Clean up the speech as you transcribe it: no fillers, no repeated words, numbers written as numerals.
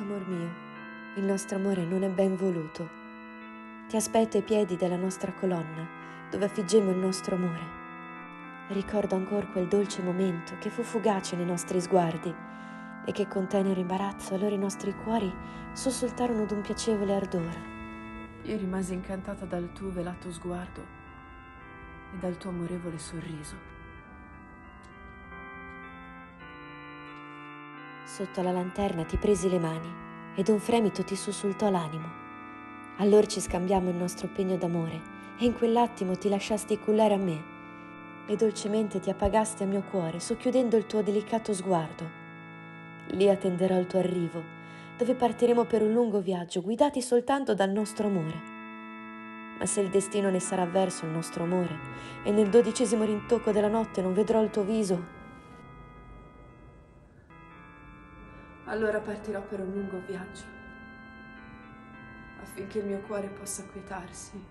Amor mio, il nostro amore non è ben voluto. Ti aspetto ai piedi della nostra colonna, dove affiggemmo il nostro amore. Ricordo ancora quel dolce momento che fu fugace nei nostri sguardi e che con tenero imbarazzo allora i nostri cuori sussultarono d'un piacevole ardore. Io rimasi incantata dal tuo velato sguardo e dal tuo amorevole sorriso. Sotto la lanterna ti presi le mani ed un fremito ti sussultò l'animo. Allora ci scambiammo il nostro pegno d'amore e in quell'attimo ti lasciasti cullare a me e dolcemente ti appagasti al mio cuore socchiudendo il tuo delicato sguardo. Lì attenderò il tuo arrivo, dove partiremo per un lungo viaggio guidati soltanto dal nostro amore. Ma se il destino ne sarà avverso il nostro amore e nel 12° rintocco della notte non vedrò il tuo viso, Allora partirò per un lungo viaggio, affinché il mio cuore possa quietarsi